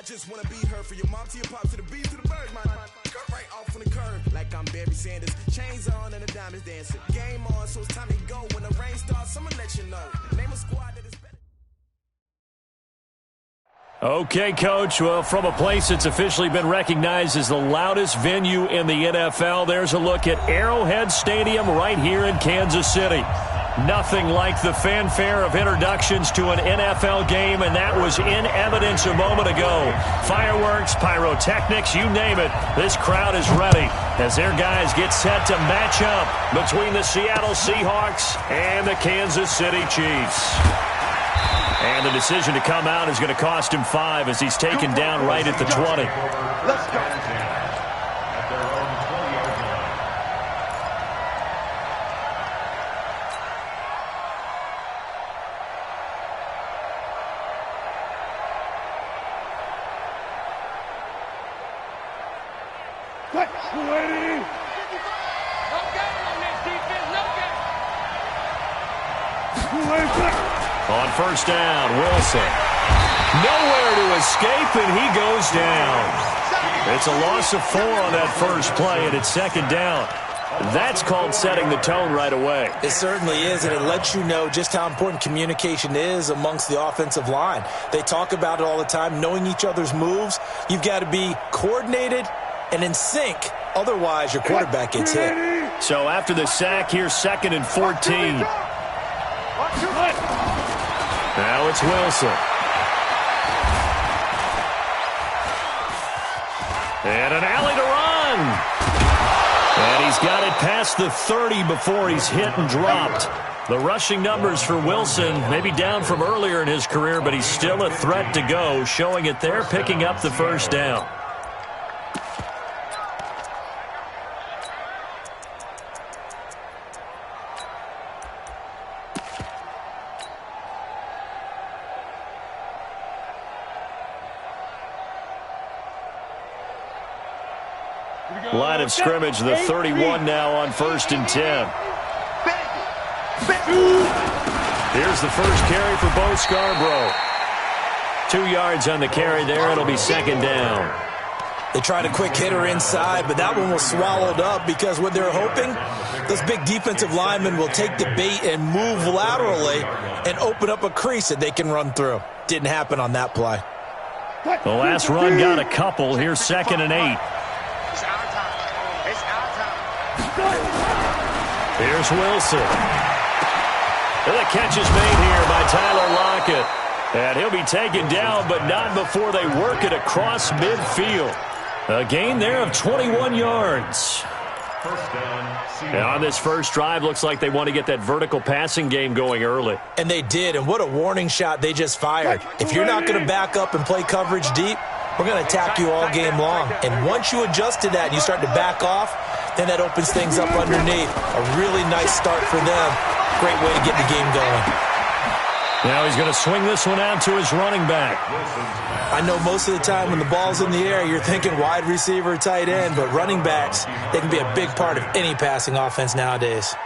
just wanna be her. For your mom to your pop to the beat to the bird, man. Cut right off on the curb, like I'm Barry Sanders. Chains on and the diamonds dancing. Game on, so it's time to go. When the rain starts, I'ma let you know. Name a squad that is better. Okay, Coach. Well, from a place that's officially been recognized as the loudest venue in the NFL, there's a look at Arrowhead Stadium right here in Kansas City. Nothing like the fanfare of introductions to an NFL game, and that was in evidence a moment ago. Fireworks, pyrotechnics, you name it. This crowd is ready as their guys get set to match up between the Seattle Seahawks and the Kansas City Chiefs. And the decision to come out is going to cost him 5 as he's taken down right at the 20. Let's go. On first down, Wilson. Nowhere to escape, and he goes down. It's a loss of 4 on that first play, and it's second down. That's called setting the tone right away. It certainly is, and it lets you know just how important communication is amongst the offensive line. They talk about it all the time, knowing each other's moves. You've got to be coordinated and in sync. Otherwise, your quarterback gets hit. So after the sack, here's 2nd and 14. Now it's Wilson. And an alley to run. And he's got it past the 30 before he's hit and dropped. The rushing numbers for Wilson maybe down from earlier in his career, but he's still a threat to go, showing it there, picking up the first down. Line of scrimmage, the 31 now on 1st and 10. Here's the first carry for Bo Scarborough. 2 yards on the carry there. It'll be second down. They tried a quick hitter inside, but that one was swallowed up because what they're hoping, those big defensive linemen will take the bait and move laterally and open up a crease that they can run through. Didn't happen on that play. The last run got a couple. Here's 2nd and 8. Here's Wilson. And the catch is made here by Tyler Lockett. And he'll be taken down, but not before they work it across midfield. A gain there of 21 yards. And on this first drive, looks like they want to get that vertical passing game going early. And they did, and what a warning shot they just fired. If you're not going to back up and play coverage deep, we're going to attack you all game long. And once you adjust to that and you start to back off, then that opens things up underneath. A really nice start for them. Great way to get the game going. Now he's going to swing this one out to his running back. I know most of the time when the ball's in the air, you're thinking wide receiver, tight end, but running backs, they can be a big part of any passing offense nowadays.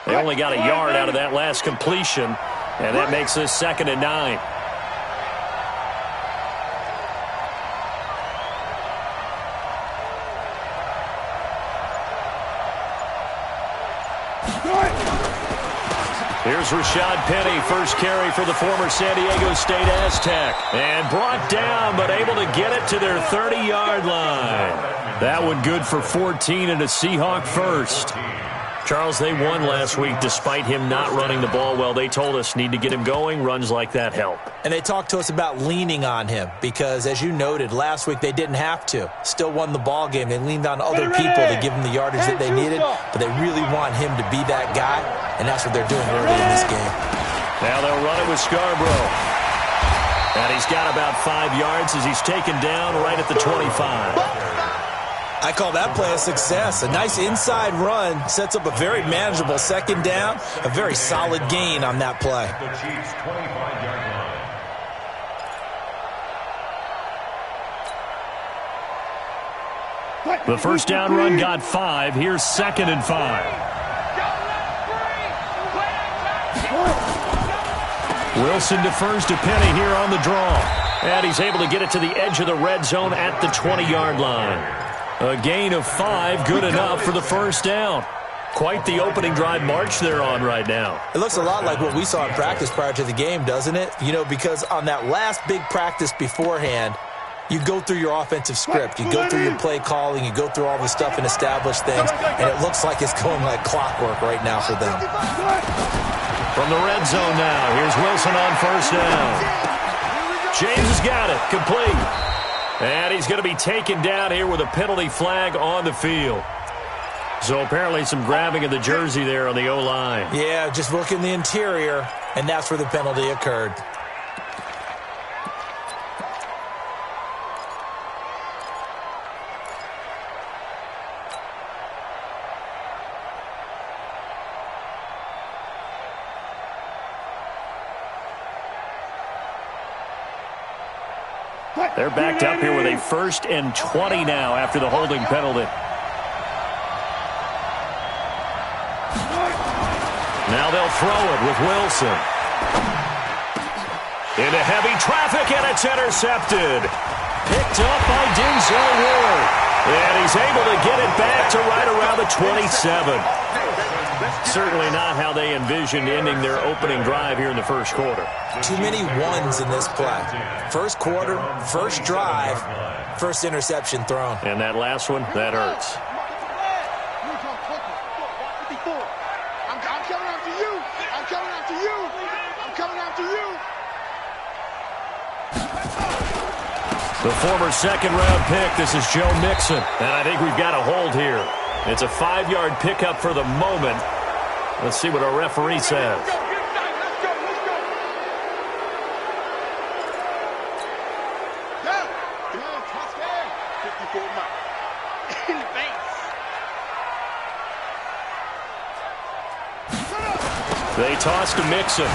They only got a yard out of that last completion, and that makes this 2nd and 9. Here's Rashad Penny, first carry for the former San Diego State Aztec. And brought down, but able to get it to their 30-yard line. That one good for 14 and a Seahawk first. Charles, they won last week despite him not running the ball well. They told us need to get him going. Runs like that help. And they talked to us about leaning on him because, as you noted, last week they didn't have to. Still won the ball game. They leaned on other people to give them the yardage that they needed, but they really want him to be that guy, and that's what they're doing early in this game. Now they'll run it with Scarborough. And he's got about 5 yards as he's taken down right at the 25. I call that play a success. A nice inside run sets up a very manageable second down, a very solid gain on that play. The first down run got 5. Here's 2nd and 5. Wilson defers to Penny here on the draw. And he's able to get it to the edge of the red zone at the 20-yard line. A gain of 5, good enough for the first down. Quite the opening drive march they're on right now. It looks a lot like what we saw in practice prior to the game, doesn't it? You know, because on that last big practice beforehand, you go through your offensive script. You go through your play calling. You go through all the stuff and establish things. And it looks like it's going like clockwork right now for them. From the red zone now, here's Wilson on first down. James has got it, complete. And he's going to be taken down here with a penalty flag on the field. So apparently some grabbing of the jersey there on the O-line. Yeah, just look in the interior, and that's where the penalty occurred. They're backed up here with a 1st and 20 now after the holding penalty. Now they'll throw it with Wilson. Into heavy traffic, and it's intercepted. Picked up by Denzel Ward. And he's able to get it back to right around the 27. Certainly not how they envisioned ending their opening drive here in the first quarter. Too many ones in this play. First quarter, first drive, first interception thrown. And that last one, that hurts. I'm coming after you. I'm coming after you. I'm coming after you. The former second-round pick, this is Joe Mixon. And I think we've got a hold here. It's a 5-yard pickup for the moment. Let's see what our referee says. Let's go. Yeah, touchdown. 54 miles. In the face. They toss to Mixon.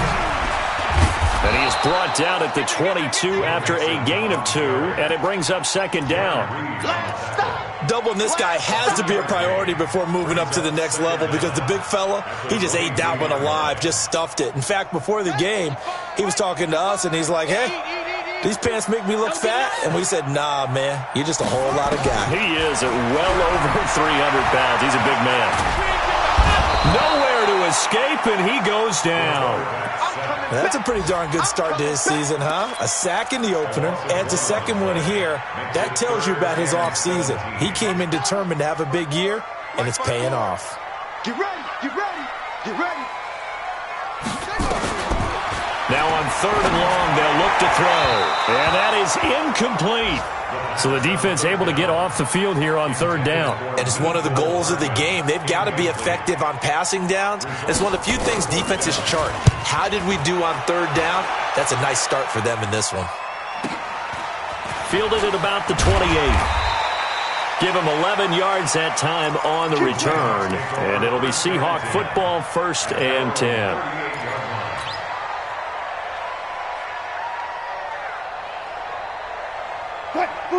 And he is brought down at the 22 after a gain of 2, and it brings up second down. Doubling this guy has to be a priority before moving up to the next level because the big fella, he just ate that one alive, just stuffed it. In fact, before the game, he was talking to us, and he's like, hey, these pants make me look fat? And we said, nah, man, you're just a whole lot of guy. He is at well over 300 pounds. He's a big man. Nowhere to escape, and he goes down. That's a pretty darn good start to his season, huh? A sack in the opener, adds a second one here. That tells you about his offseason. He came in determined to have a big year, and it's paying off. Get ready, get ready, get ready. Now on 3rd and long, they'll look to throw. And that is incomplete. So the defense able to get off the field here on 3rd down. And it's one of the goals of the game. They've got to be effective on passing downs. It's one of the few things defenses chart. How did we do on 3rd down? That's a nice start for them in this one. Fielded at about the 28. Give him 11 yards that time on the return. And it'll be Seahawk football, 1st and 10.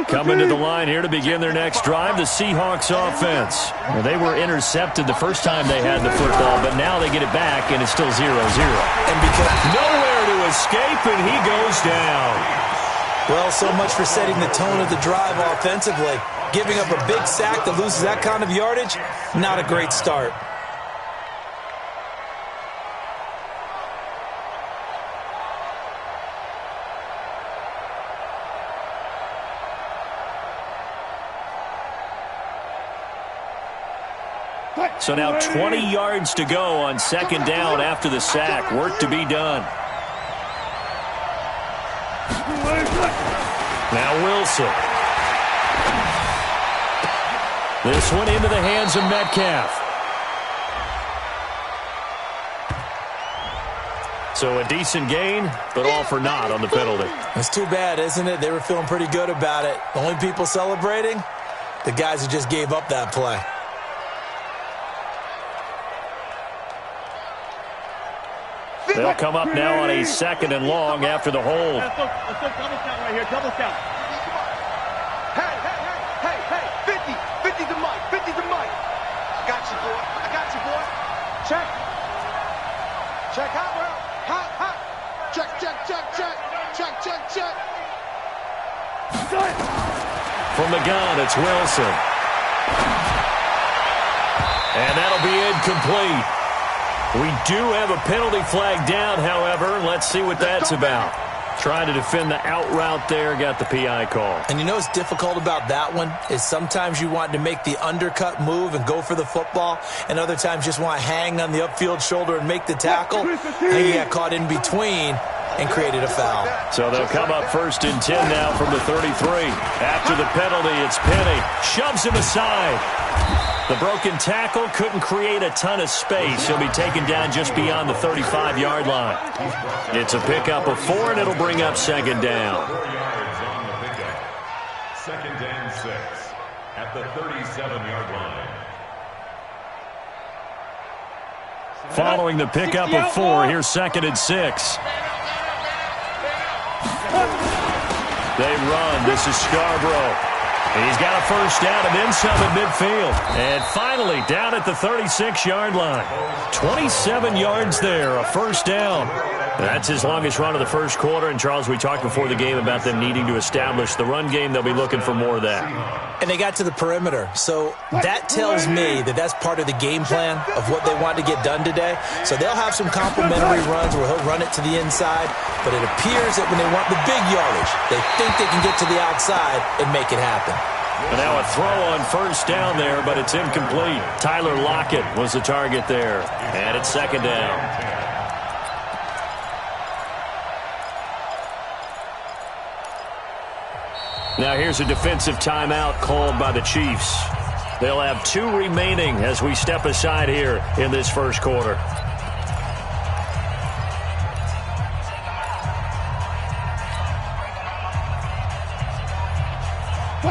Coming to the line here to begin their next drive, the Seahawks offense. Well, they were intercepted the first time they had the football, but now they get it back, and it's still 0-0. And because nowhere to escape, and he goes down. Well, so much for setting the tone of the drive offensively. Giving up a big sack that loses that kind of yardage, not a great start. So now 20 yards to go on 2nd down after the sack. Work to be done. Now Wilson. This one into the hands of Metcalf. So a decent gain, but all for naught on the penalty. It's too bad, isn't it? They were feeling pretty good about it. The only people celebrating, the guys who just gave up that play. They'll come up now on a 2nd and long after the hold. Let's go double count right here, double count. Hey, 50's a mic, 50's a mic. I got you, boy. Check, hot, bro. Hot. Check, check, check, check. Check, check, check. From the gun, it's Wilson. And that'll be incomplete. We do have a penalty flag down, however. Let's see what that's about. Trying to defend the out route there, got the PI call. And you know what's difficult about that one is sometimes you want to make the undercut move and go for the football, and other times just want to hang on the upfield shoulder and make the tackle. And he got caught in between and created a foul. So they'll come up 1st and 10 now from the 33. After the penalty, it's Penny. Shoves him aside. The broken tackle couldn't create a ton of space. He'll be taken down just beyond the 35-yard line. It's a pickup of 4, and it'll bring up 2nd down. 4 yards on the pickup. 2nd and 6 at the 37-yard line. Following the pickup of 4, here's 2nd and 6. They run. This is Scarborough. He's got a 1st down and then some at midfield. And finally, down at the 36-yard line. 27 yards there, a 1st down. That's his longest run of the 1st quarter. And, Charles, we talked before the game about them needing to establish the run game. They'll be looking for more of that. And they got to the perimeter. So that tells me that that's part of the game plan of what they want to get done today. So they'll have some complimentary runs where he'll run it to the inside. But it appears that when they want the big yardage, they think they can get to the outside and make it happen. And now a throw on 1st down there, but it's incomplete. Tyler Lockett was the target there. And it's 2nd down. Now here's a defensive timeout called by the Chiefs. They'll have 2 remaining as we step aside here in this 1st quarter.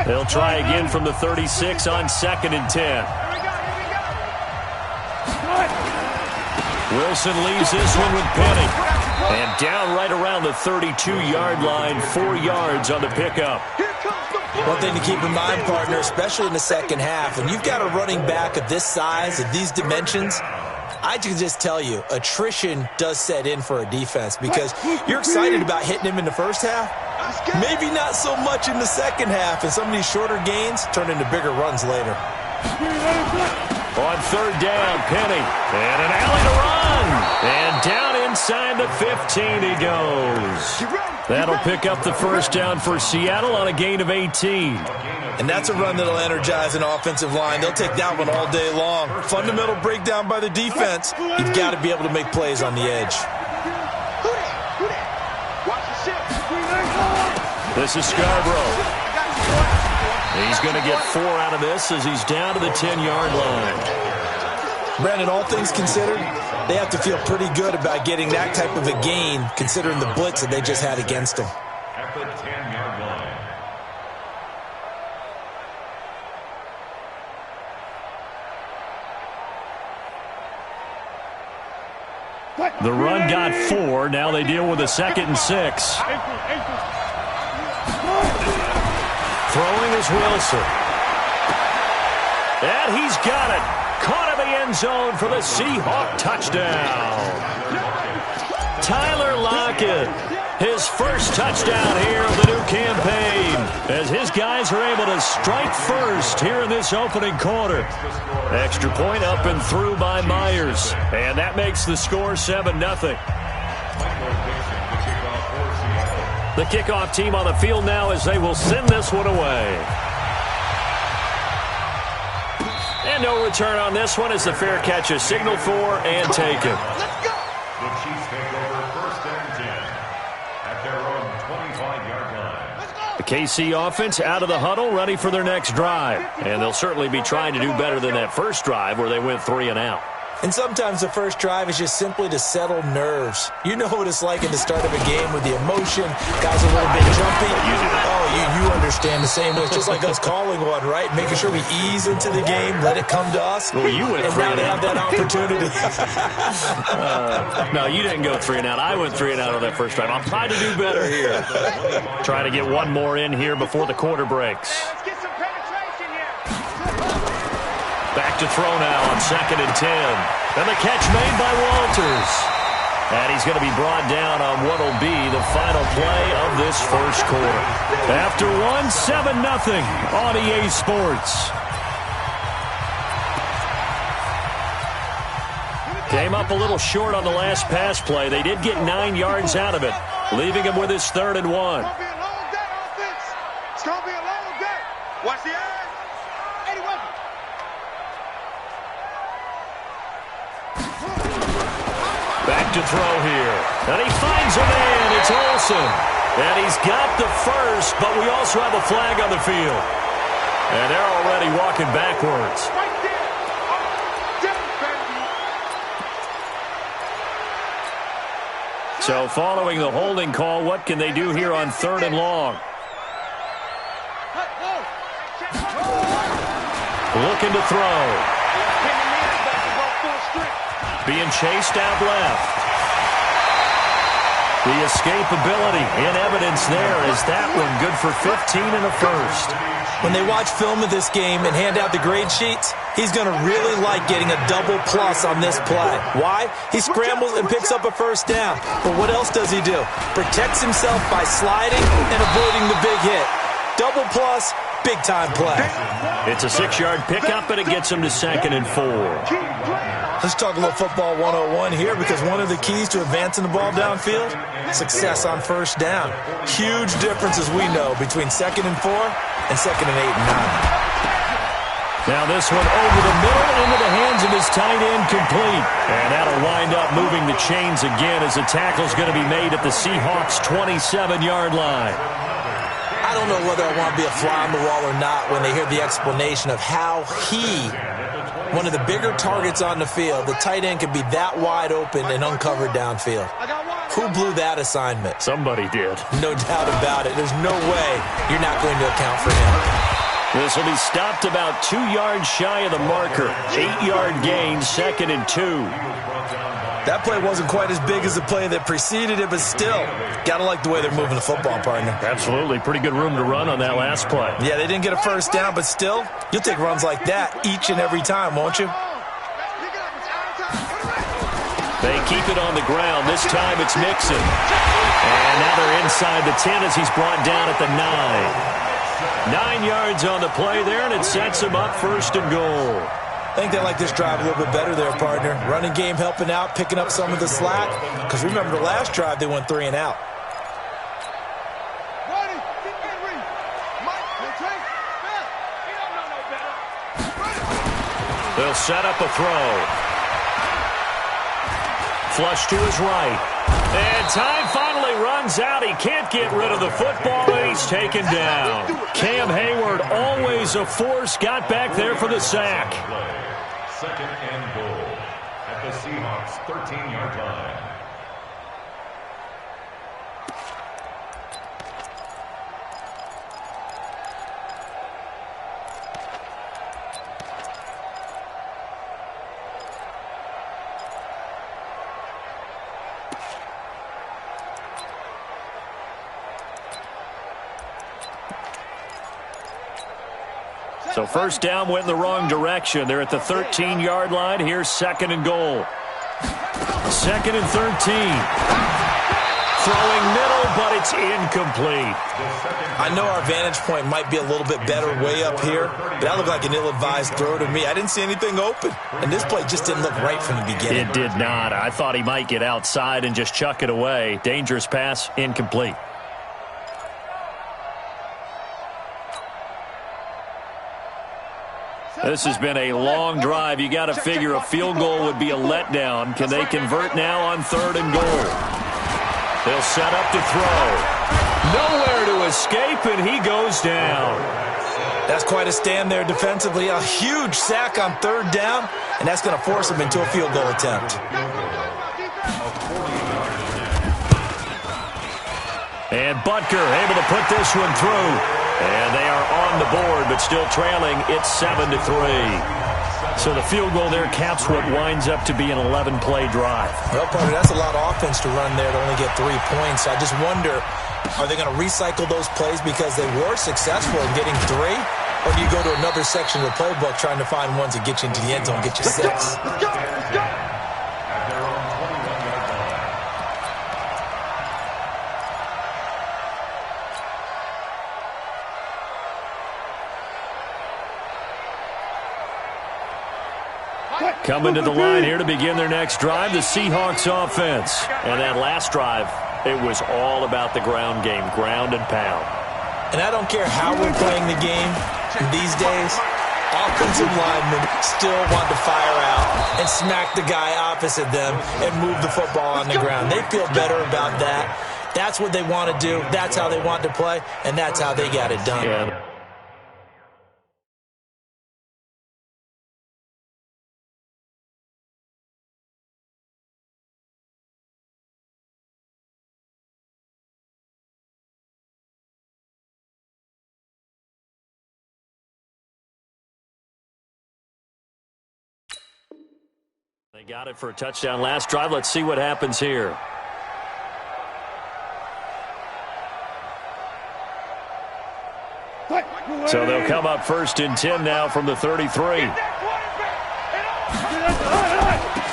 They'll try again from the 36 on 2nd and 10. Wilson leaves this one with Penny. And down right around the 32-yard line, 4 yards on the pickup. One thing to keep in mind, partner, especially in the second half, when you've got a running back of this size, of these dimensions, I can just tell you, attrition does set in for a defense because you're excited about hitting him in the first half. Maybe not so much in the second half, and some of these shorter gains turn into bigger runs later. On 3rd down, Penny. And an alley to run. And down inside the 15 he goes. That'll pick up the 1st down for Seattle on a gain of 18. And that's a run that'll energize an offensive line. They'll take that one all day long. Fundamental breakdown by the defense. You've got to be able to make plays on the edge. This is Scarborough. He's going to get 4 out of this as he's down to the 10-yard line. Brandon, all things considered, they have to feel pretty good about getting that type of a gain considering the blitz that they just had against them. At the 10-yard line. The run got 4. Now they deal with a 2nd and 6. Throwing is Wilson. And he's got it. Caught in the end zone for the Seahawks touchdown. Tyler Lockett, his 1st touchdown here of the new campaign, as his guys are able to strike first here in this opening quarter. Extra point up and through by Myers. And that makes the score 7-0. The kickoff team on the field now as they will send this one away. And no return on this one as the fair catch is signaled for and taken. The Chiefs take over 1st and 10 at their own 25-yard line. The KC offense out of the huddle, ready for their next drive. And they'll certainly be trying to do better than that first drive where they went 3 and out. And sometimes the first drive is just simply to settle nerves. You know what it's like at the start of a game with the emotion. Guys are a little bit jumpy. You understand the same way. It's just like us calling one, right? Making sure we ease into the game, let it come to us. Well, you went and 3 now and they out. have that opportunity. No, you didn't go 3 and out. I went 3 and out on that first drive. I'm trying to do better here. Trying to get one more in here before the quarter breaks. Let's get some penetration here. Back to throw now on 2nd and 10. And the catch made by Walters. And he's going to be brought down on what will be the final play of this first quarter. After one, 7-0 on EA Sports. Came up a little short on the last pass play. They did get 9 yards out of it, leaving him with his 3rd and 1. It's going to be a long day. Watch the eyes. 81. Back to throw here. And he finds a man. It's Olsen. And he's got the first, but we also have a flag on the field. And they're already walking backwards. Right there. So following the holding call, what can they do here on 3rd and long? Looking to throw. Being chased out left. The escapability in evidence there is that one good for 15 in the first. When they watch film of this game and hand out the grade sheets, he's going to really like getting a double plus on this play. Why? He scrambles and picks up a first down. But what else does he do? Protects himself by sliding and avoiding the big hit. Double plus, big-time play. It's a 6-yard pickup, and it gets him to 2nd and 4. Let's talk a little football 101 here, because one of the keys to advancing the ball downfield, success on first down. Huge difference, as we know, between 2nd and 4 and 2nd and 8 and 9. Now this one over the middle into the hands of his tight end, complete. And that'll wind up moving the chains again as the tackle's going to be made at the Seahawks' 27-yard line. I don't know whether I want to be a fly on the wall or not when they hear the explanation of how one of the bigger targets on the field, the tight end could be that wide open and uncovered downfield. Who blew that assignment? Somebody did. No doubt about it. There's no way you're not going to account for him. This will be stopped about 2 yards shy of the marker. 8-yard gain, 2nd and 2. That play wasn't quite as big as the play that preceded it, but still, got to like the way they're moving the football, partner. Absolutely. Pretty good room to run on that last play. Yeah, they didn't get a first down, but still, you'll take runs like that each and every time, won't you? They keep it on the ground. This time it's Mixon. And now they're inside the 10 as he's brought down at the 9. 9 yards on the play there, and it sets him up 1st and goal. I think they like this drive a little bit better there, partner. Running game helping out, picking up some of the slack. Because remember, the last drive, they went 3 and out. They'll set up a throw. Flush to his right. And time finally runs out. He can't get rid of the football, and he's taken down. Cam Hayward, always a force, got back there for the sack. 2nd and goal at the Seahawks' 13-yard line. So first down went in the wrong direction. They're at the 13-yard line. Here's 2nd and goal. 2nd and 13. Throwing middle, but it's incomplete. I know our vantage point might be a little bit better way up here, but that looked like an ill-advised throw to me. I didn't see anything open, and this play just didn't look right from the beginning. It did not. I thought he might get outside and just chuck it away. Dangerous pass, incomplete. This has been a long drive. You got to figure a field goal would be a letdown. Can they convert now on 3rd and goal? They'll set up to throw. Nowhere to escape, and he goes down. That's quite a stand there defensively. A huge sack on 3rd down, and that's going to force him into a field goal attempt. And Butker able to put this one through. And they are on the board, but still trailing. It's 7-3. So the field goal there caps what winds up to be an 11-play drive. Well, partner, that's a lot of offense to run there to only get 3 points. I just wonder, are they going to recycle those plays because they were successful in getting 3? Or do you go to another section of the playbook trying to find ones that get you into the end zone, get you 6? Coming to the line here to begin their next drive, the Seahawks offense. And that last drive, it was all about the ground game, ground and pound. And I don't care how we're playing the game these days, offensive linemen still want to fire out and smack the guy opposite them and move the football on the ground. They feel better about that. That's what they want to do. That's how they want to play, and that's how they got it done. Yeah. They got it for a touchdown last drive. Let's see what happens here. So they'll come up 1st and 10 now from the 33.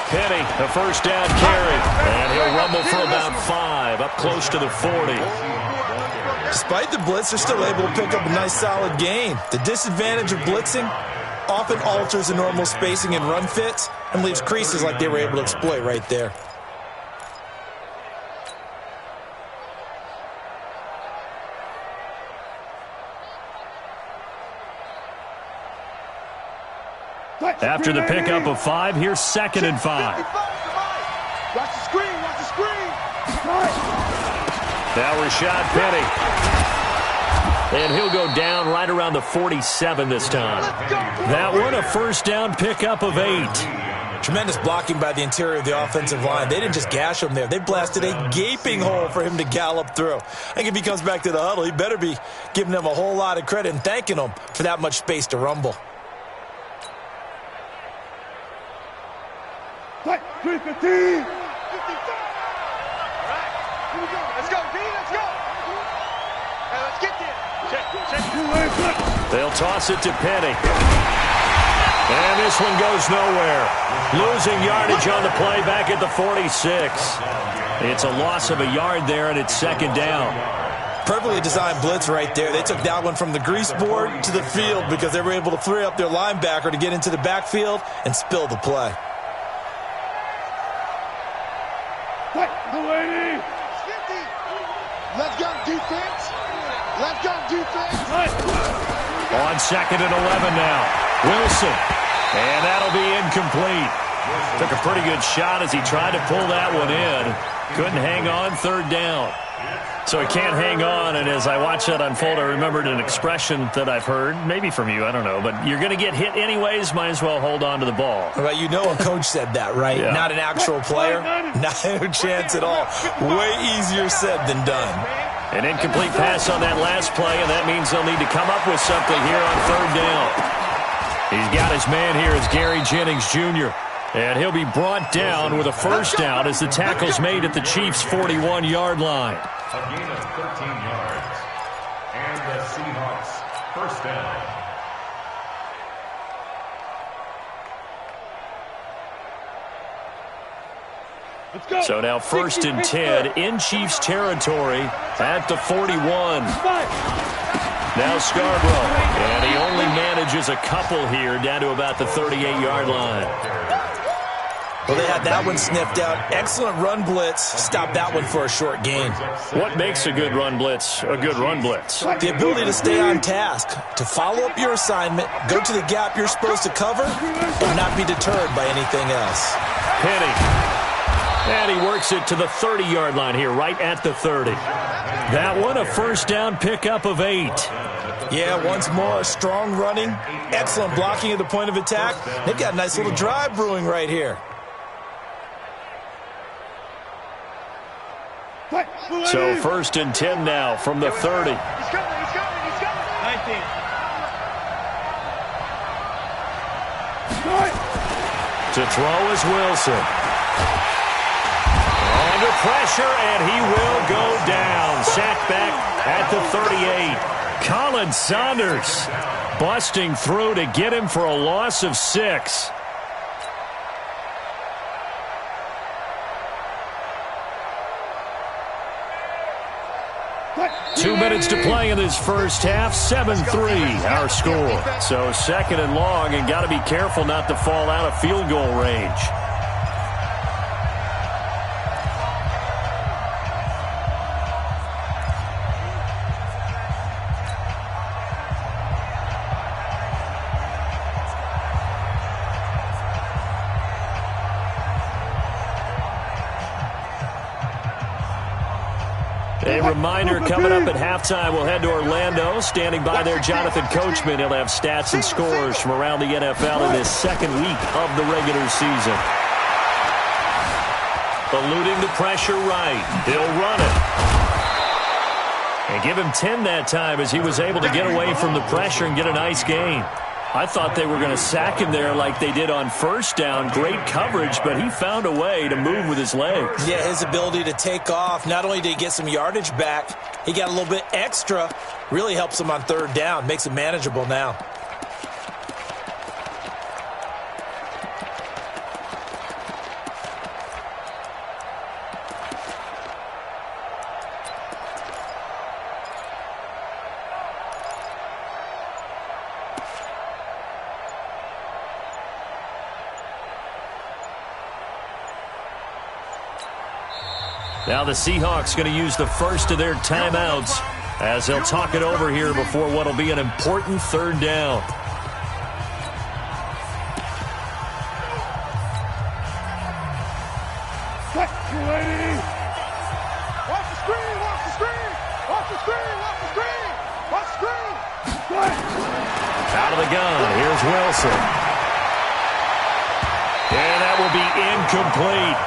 Penny, a first down carry. And he'll rumble for about 5, up close to the 40. Despite the blitz, they're still able to pick up a nice solid gain. The disadvantage of blitzing often alters the normal spacing and run fits and leaves creases like they were able to exploit right there. After the pickup of 5, here's 2nd and 5. Watch the screen, watch the screen. Now Rashad Penny. And he'll go down right around the 47 this time. That one, a first down pickup of 8. Tremendous blocking by the interior of the offensive line. They didn't just gash him there. They blasted a gaping hole for him to gallop through. I think if he comes back to the huddle, he better be giving them a whole lot of credit and thanking them for that much space to rumble. 315. Here we go. Let's go, D. Let's go. Hey, let's get there. Check. They'll toss it to Penny. And this one goes nowhere. Losing yardage on the play back at the 46. It's a loss of a yard there, and it's 2nd down. Perfectly designed blitz right there. They took that one from the grease board to the field because they were able to free up their linebacker to get into the backfield and spill the play. Let's go defense. Let's go defense. On 2nd and 11 now. Wilson. And that'll be incomplete. Took a pretty good shot as he tried to pull that one in. Couldn't hang on, 3rd down. So he can't hang on, and as I watched that unfold, I remembered an expression that I've heard, maybe from you, I don't know, but you're going to get hit anyways, might as well hold on to the ball. Well, you know a coach said that, right? Yeah. Not an actual player. No chance at all. Way easier said than done. An incomplete pass on that last play, and that means they'll need to come up with something here on 3rd down. He's got his man here as Gary Jennings Jr., and he'll be brought down with a first down as the tackle's made at the Chiefs' 41-yard line. A gain of 13 yards. And the Seahawks first down. So now 1st and 10 in Chiefs territory at the 41. Now Scarborough. And he only manages a couple here down to about the 38-yard line. Well, they had that one sniffed out. Excellent run blitz. Stop that one for a short gain. What makes a good run blitz a good run blitz? The ability to stay on task, to follow up your assignment, go to the gap you're supposed to cover, and not be deterred by anything else. Penny. And he works it to the 30-yard line here, right at the 30. That one, a first down pickup of 8. Yeah, once more, strong running, excellent blocking at the point of attack. They've got a nice little drive brewing right here. So 1st and 10 now from the 30. He's coming. 19. To throw is Wilson. Under pressure, and he will go down. Sacked back at the 38. Colin Saunders busting through to get him for a loss of 6. 2 minutes to play in this first half, 7-3 our score. So second and long, and got to be careful not to fall out of field goal range. A reminder, coming up at halftime, we'll head to Orlando. Standing by there, Jonathan Coachman. He'll have stats and scores from around the NFL in this second week of the regular season. Eluding the pressure right. He'll run it. And give him 10 that time as he was able to get away from the pressure and get a nice gain. I thought they were going to sack him there like they did on first down. Great coverage, but he found a way to move with his legs. Yeah, his ability to take off. Not only did he get some yardage back, he got a little bit extra. Really helps him on third down. Makes it manageable now. Now the Seahawks going to use the first of their timeouts as they'll talk it over here before what will be an important third down. Watch the screen, watch the screen, watch the screen, watch the screen, watch the screen. Out of the gun, here's Wilson. And that will be incomplete.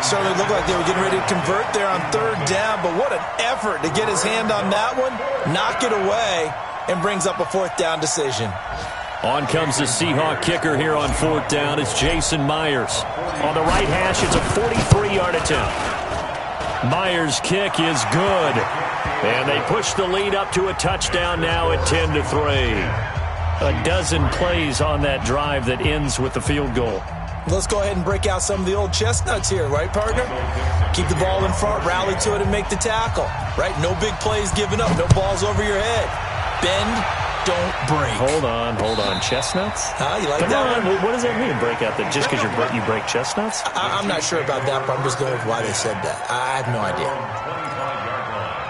Certainly looked like they were getting ready to convert there on third down, but what an effort to get his hand on that one, knock it away, and brings up a fourth down decision. On comes the Seahawk kicker here on fourth down. It's Jason Myers. On the right hash, it's a 43-yard attempt. Myers' kick is good. And they push the lead up to a touchdown now at 10-3. A dozen plays on that drive that ends with the field goal. Let's go ahead and break out some of the old chestnuts here, right, partner? Keep the ball in front, rally to it, and make the tackle, right? No big plays given up, no balls over your head. Bend, don't break. Hold on. Chestnuts? You like Come that on. one? What does that mean, break out? That just because you break chestnuts? I'm not sure about that, but I'm just going with why they said that. I have no idea. 25-yard line.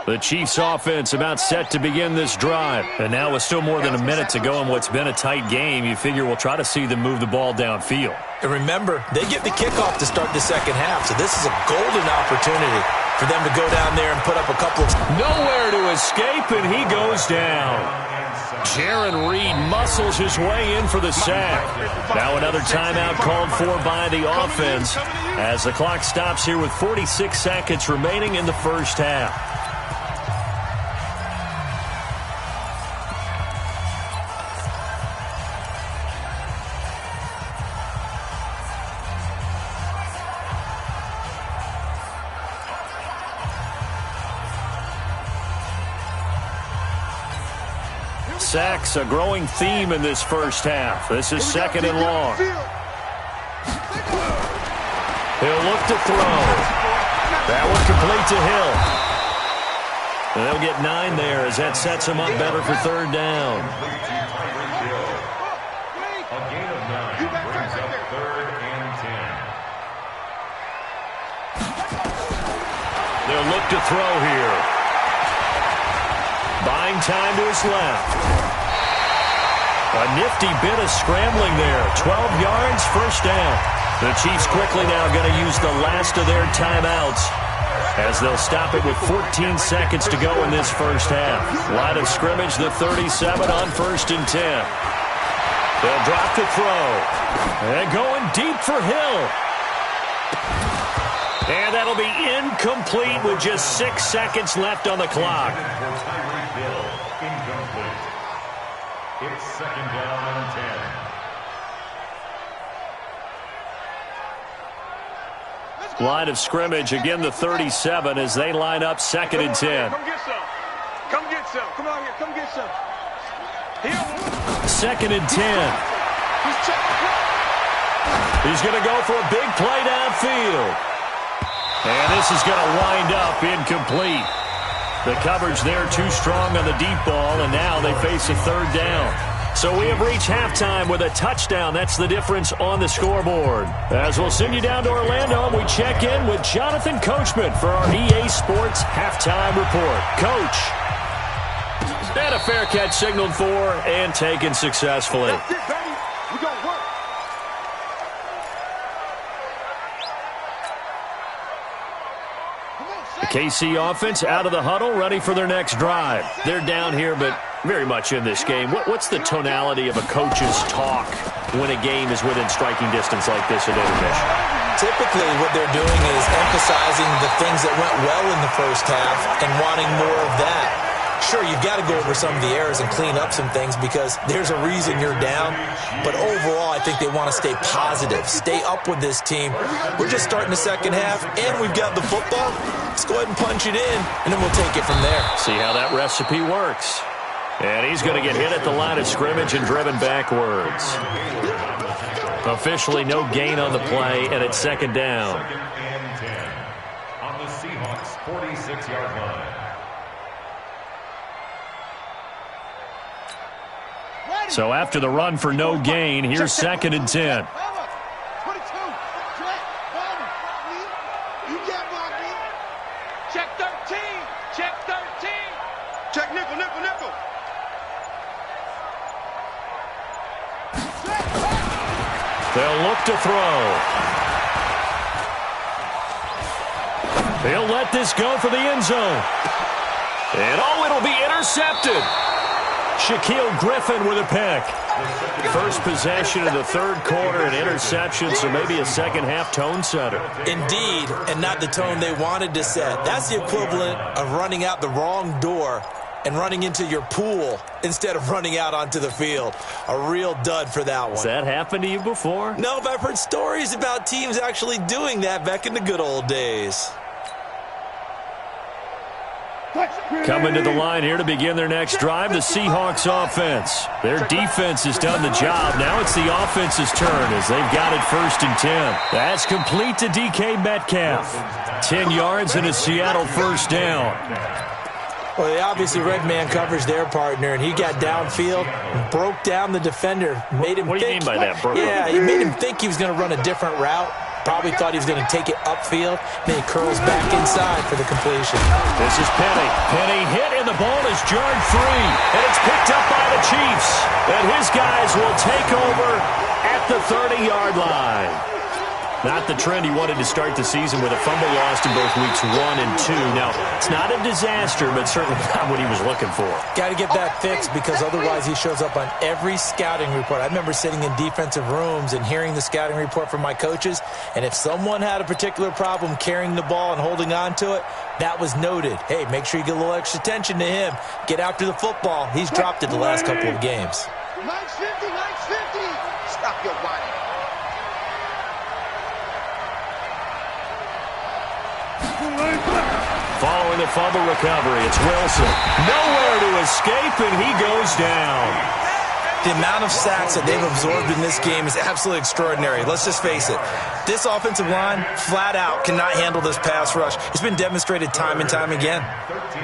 The Chiefs offense about set to begin this drive. And now with still more than a minute to go in what's been a tight game, you figure we'll try to see them move the ball downfield. And remember, they get the kickoff to start the second half, so this is a golden opportunity for them to go down there and put up a couple of... Nowhere to escape, and he goes down. Jaron Reed muscles his way in for the sack. Now another timeout called for by the offense as the clock stops here with 46 seconds remaining in the first half. Sacks, a growing theme in this first half. This is second and long. He'll look to throw. That one complete to Hill. And they'll get 9 there as that sets him up better for third down. A gain of 9 brings up third and 10. They'll look to throw here. Buying time to his left. A nifty bit of scrambling there. 12 yards, first down. The Chiefs quickly now going to use the last of their timeouts as they'll stop it with 14 seconds to go in this first half. Line of scrimmage, the 37 on first and 10. They'll drop to throw. And going deep for Hill. And that'll be incomplete with just 6 seconds left on the clock. Incomplete. It's second down and 10. Line of scrimmage, again the 37 as they line up 2nd and 10. Come get some. Come get some. Come on here. Come get some. Here. 2nd and 10. He's going to go for a big play downfield. And this is going to wind up incomplete. The coverage there too strong on the deep ball, and now they face a 3rd down. So we have reached halftime with a touchdown. That's the difference on the scoreboard. As we'll send you down to Orlando, we check in with Jonathan Coachman for our EA Sports Halftime Report. Coach. And a fair catch signaled for and taken successfully. That's it, baby. We gonna work. The KC offense out of the huddle, ready for their next drive. They're down here, but very much in this game. What's the tonality of a coach's talk when a game is within striking distance like this at intermission? Typically, what they're doing is emphasizing the things that went well in the first half and wanting more of that. Sure, you've got to go over some of the errors and clean up some things because there's a reason you're down. But overall, I think they want to stay positive, stay up with this team. We're just starting the second half, and we've got the football. Let's go ahead and punch it in, and then we'll take it from there. See how that recipe works. And he's going to get hit at the line of scrimmage and driven backwards. Officially no gain on the play, and it's 2nd down. 2nd and 10 on the Seahawks 46-yard line. So after the run for no gain, here's 2nd and 10. Check 13. Check 13. Check nickel, nickel, nickel. They'll look to throw. They'll let this go for the end zone. And it'll be intercepted. Shaquille Griffin with a pick. First possession of the 3rd quarter, an interception, so maybe a second-half tone setter. Indeed, and not the tone they wanted to set. That's the equivalent of running out the wrong door and running into your pool instead of running out onto the field. A real dud for that one. Has that happened to you before? No, but I've heard stories about teams actually doing that back in the good old days. Coming to the line here to begin their next drive, the Seahawks offense. Their defense has done the job. Now it's the offense's turn as they've got it 1st and 10. That's complete to DK Metcalf. 10 yards and a Seattle 1st down. Well, they obviously red man coverage their partner, and he got downfield, broke down the defender, made him What do you mean by that, bro? Yeah, he made him think he was going to run a different route. Probably thought he was going to take it upfield. Then he curls back inside for the completion. This is Penny. Penny hit, and the ball is jarred free. And it's picked up by the Chiefs. And his guys will take over at the 30-yard line. Not the trend he wanted to start the season with a fumble lost in both weeks 1 and 2. Now, it's not a disaster, but certainly not what he was looking for. Got to get that fixed because otherwise he shows up on every scouting report. I remember sitting in defensive rooms and hearing the scouting report from my coaches, and if someone had a particular problem carrying the ball and holding on to it, that was noted. Hey, make sure you get a little extra attention to him. Get after the football. He's dropped it the last couple of games. Nice 50, nice 50. Stop your whining. Following the fumble recovery, it's Wilson. Nowhere to escape, and he goes down. The amount of sacks that they've absorbed in this game is absolutely extraordinary. Let's just face it. This offensive line, flat out, cannot handle this pass rush. It's been demonstrated time and time again. 13.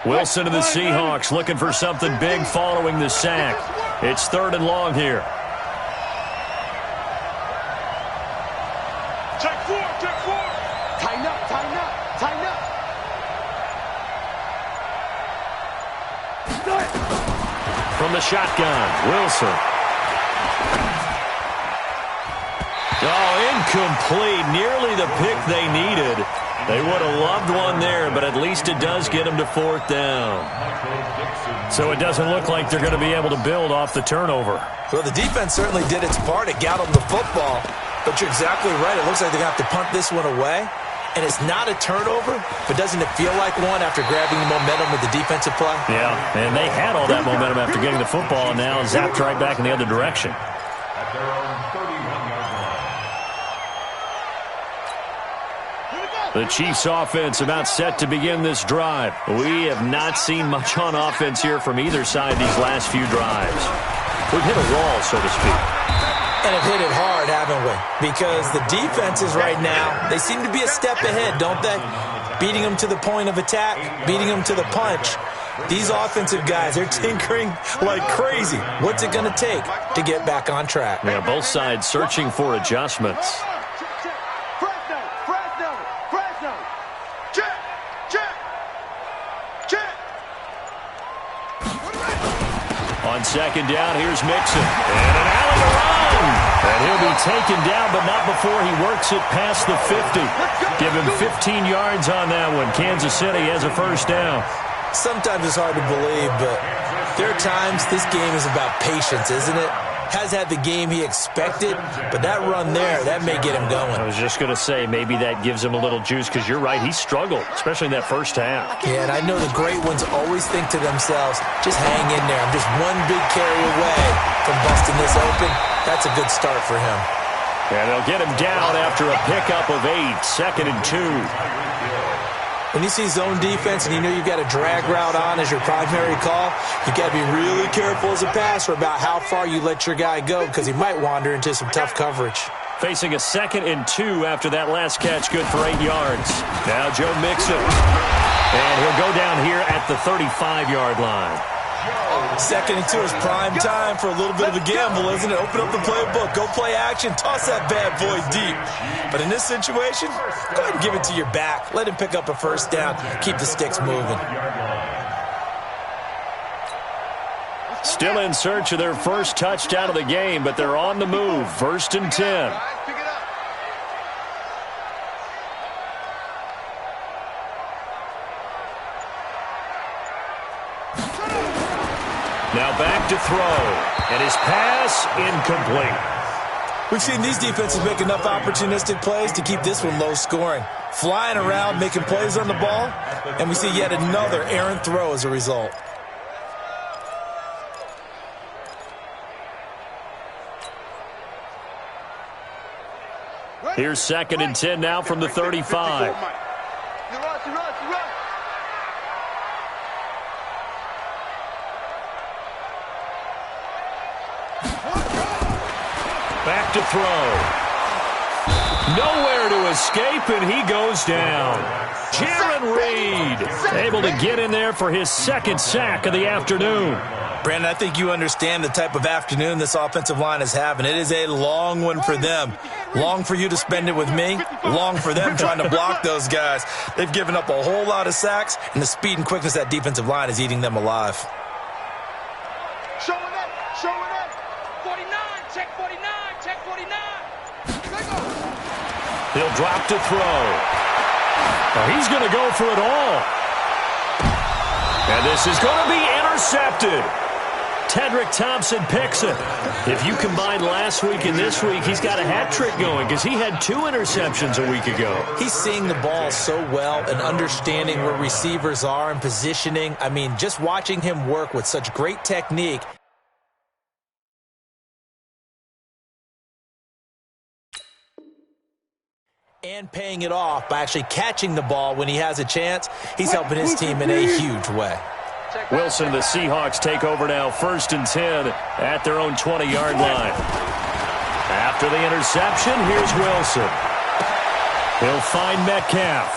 Wilson and the Seahawks looking for something big following the sack. It's 3rd and long here. Check 4, check 4. Tighten up, tighten up, tighten up. From the shotgun, Wilson. Oh, incomplete. Nearly the pick they needed. They would have loved one there, but at least it does get them to 4th down. So it doesn't look like they're going to be able to build off the turnover. Well, the defense certainly did its part. It got them the football. But you're exactly right. It looks like they're going to have to punt this one away. And it's not a turnover, but doesn't it feel like one after grabbing the momentum with the defensive play? Yeah, and they had all that momentum after getting the football, and now zapped right back in the other direction. At their own 31-yard line. The Chiefs offense about set to begin this drive. We have not seen much on offense here from either side these last few drives. We've hit a wall, so to speak. And have hit it hard, haven't we? Because the defenses right now, they seem to be a step ahead, don't they? Beating them to the point of attack, beating them to the punch. These offensive guys, they're tinkering like crazy. What's it going to take to get back on track? Yeah, both sides searching for adjustments. On second down, here's Mixon. And an alley to run. And he'll be taken down, but not before he works it past the 50. Give him 15 yards on that one. Kansas City has a first down. Sometimes it's hard to believe, but there are times this game is about patience, isn't it? Has had the game he expected, but that run there, that may get him going. I was just going to say, maybe that gives him a little juice, because you're right, he struggled, especially in that first half. Yeah, and I know the great ones always think to themselves, just hang in there. I'm just one big carry away from busting this open. That's a good start for him. And they'll get him down after a pickup of 8, 2nd and 2. When you see zone defense and you know you've got a drag route on as your primary call, you've got to be really careful as a passer about how far you let your guy go, because he might wander into some tough coverage. Facing a 2nd and 2 after that last catch, good for 8 yards. Now Joe Mixon. And he'll go down here at the 35-yard line. 2nd and 2 is prime time for a little bit of a gamble, isn't it? Open up the playbook, go play action, toss that bad boy deep. But in this situation, go ahead and give it to your back. Let him pick up a first down, keep the sticks moving. Still in search of their first touchdown of the game, but they're on the move. 1st and 10. Now back to throw, and his pass incomplete. We've seen these defenses make enough opportunistic plays to keep this one low scoring. Flying around, making plays on the ball, and we see yet another errant throw as a result. Here's 2nd and 10 now from the 35. Back to throw. Nowhere to escape, and he goes down. Jaron Reed able to get in there for his 2nd sack of the afternoon. Brandon, I think you understand the type of afternoon this offensive line is having. It is a long one for them. Long for you to spend it with me. Long for them trying to block those guys. They've given up a whole lot of sacks, and the speed and quickness of that defensive line is eating them alive. Showing up. 49, check 49, check 49. He'll drop to throw. He's going to go for it all. And this is going to be intercepted. Tedrick Thompson picks it. If you combine last week and this week, he's got a hat trick going, because he had 2 interceptions a week ago. He's seeing the ball so well and understanding where receivers are and positioning. I mean, just watching him work with such great technique. And paying it off by actually catching the ball when he has a chance. He's helping his team in a huge way. Wilson, the Seahawks take over now, 1st and 10 at their own 20-yard line. After the interception, here's Wilson. He'll find Metcalf.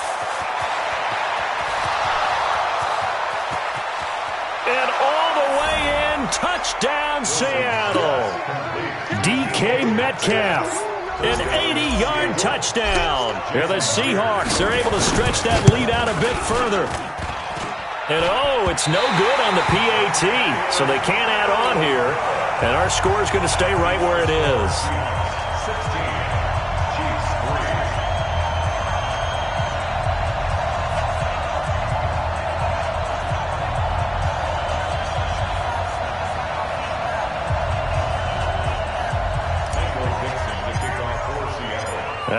And all the way in, touchdown Seattle. DK Metcalf. An 80-yard touchdown. Here the Seahawks, they're able to stretch that lead out a bit further. And oh, it's no good on the PAT, so they can't add on here. And our score is going to stay right where it is. 16, Chiefs 3.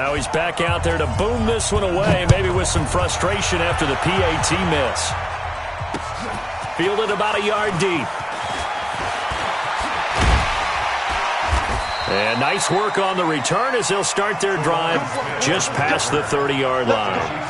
Now he's back out there to boom this one away, maybe with some frustration after the PAT miss. Fielded about a yard deep. And nice work on the return as they'll start their drive just past the 30-yard line.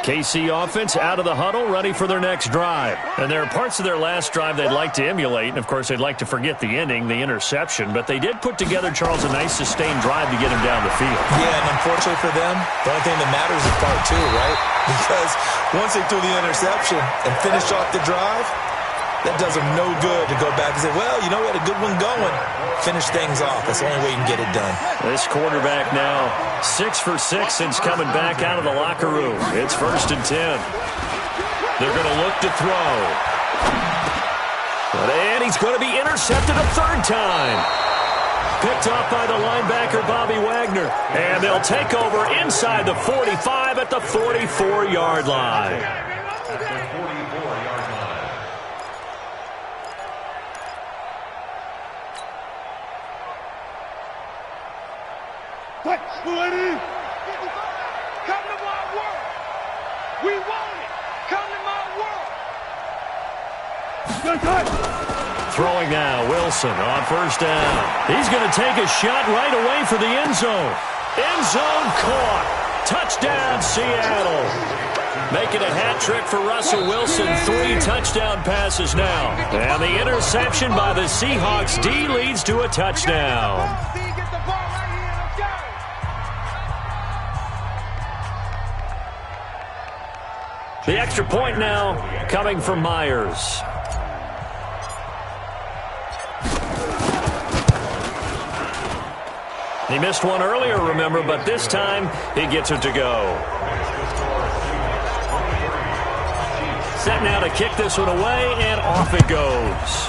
KC offense out of the huddle, ready for their next drive. And there are parts of their last drive they'd like to emulate, and of course they'd like to forget the ending, the interception, but they did put together, Charles, a nice sustained drive to get him down the field. Yeah, and unfortunately for them, the only thing that matters is part two, right? Because once they threw the interception and finished off the drive, that does them no good to go back and say, well, you know, we had a good one going. Finish things off. That's the only way you can get it done. This quarterback now 6 for 6 since coming back out of the locker room. It's 1st and 10. They're going to look to throw. And he's going to be intercepted a third time. Picked off by the linebacker, Bobby Wagner. And they'll take over inside the 45 at the 44-yard line. Come to my world. We want it. Come to my world. Throwing now, Wilson on 1st down. He's going to take a shot right away for the end zone. End zone caught. Touchdown, Seattle. Making a hat trick for Russell Wilson. 3 touchdown passes now. And the interception by the Seahawks D leads to a touchdown. The extra point now coming from Myers. He missed one earlier, remember, but this time he gets it to go. Set now to kick this one away, and off it goes.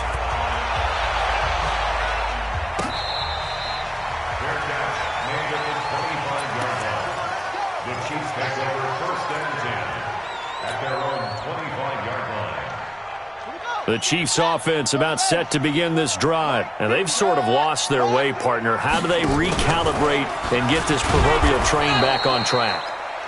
The Chiefs offense about set to begin this drive. And they've sort of lost their way, partner. How do they recalibrate and get this proverbial train back on track?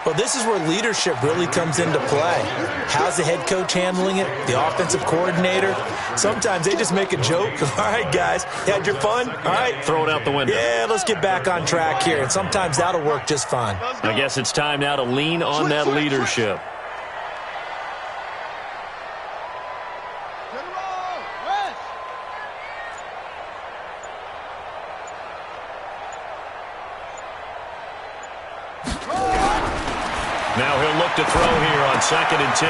Well, this is where leadership really comes into play. How's the head coach handling it? The offensive coordinator? Sometimes they just make a joke. All right, guys, you had your fun? All right. Throw it out the window. Yeah, let's get back on track here. And sometimes that'll work just fine. I guess it's time now to lean on that leadership. Now he'll look to throw here on 2nd and 10.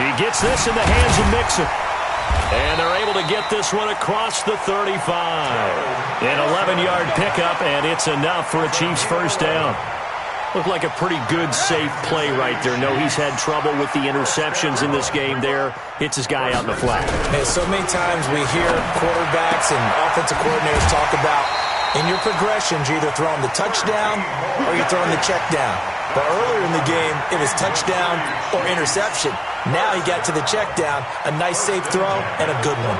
He gets this in the hands of Mixon. And they're able to get this one across the 35. An 11-yard pickup, and it's enough for a Chiefs first down. Looked like a pretty good, safe play right there. No, he's had trouble with the interceptions in this game there. Hits his guy out in the flat. Man, so many times we hear quarterbacks and offensive coordinators talk about in your progressions, you're either throwing the touchdown or you're throwing the check down. But earlier in the game, it was touchdown or interception. Now he got to the check down, a nice safe throw, and a good one.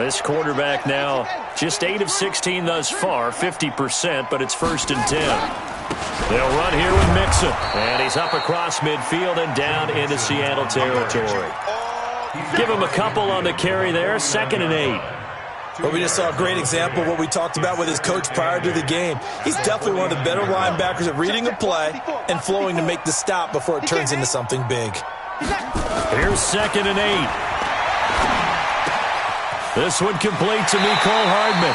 This quarterback now just 8 of 16 thus far, 50%, but it's 1st and 10. They'll run here with Mixon, and he's up across midfield and down into Seattle territory. Give him a couple on the carry there, 2nd and 8. Well, we just saw a great example of what we talked about with his coach prior to the game. He's definitely one of the better linebackers at reading a play and flowing to make the stop before it turns into something big. Here's 2nd and 8. This one complete to Mecole Hardman.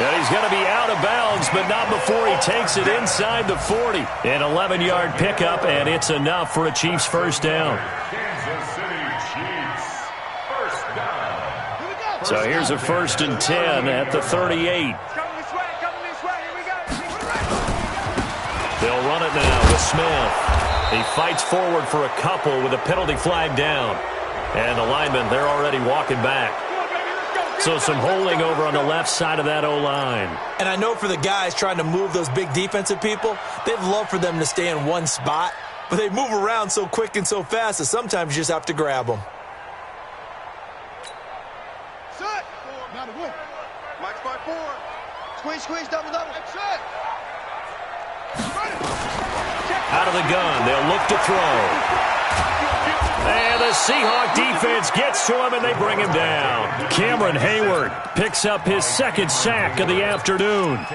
And he's going to be out of bounds, but not before he takes it inside the 40. An 11-yard pickup, and it's enough for a Chiefs first down. So here's a 1st and 10 at the 38. They'll run it now with Smith. He fights forward for a couple with a penalty flag down. And the linemen, they're already walking back. So some holding over on the left side of that O-line. And I know for the guys trying to move those big defensive people, they'd love for them to stay in one spot, but they move around so quick and so fast that sometimes you just have to grab them. Set. Mike's by 4. Squeeze, double. Set. Out of the gun, they'll look to throw. And the Seahawk defense gets to him, and they bring him down. Cameron Hayward picks up his second sack of the afternoon.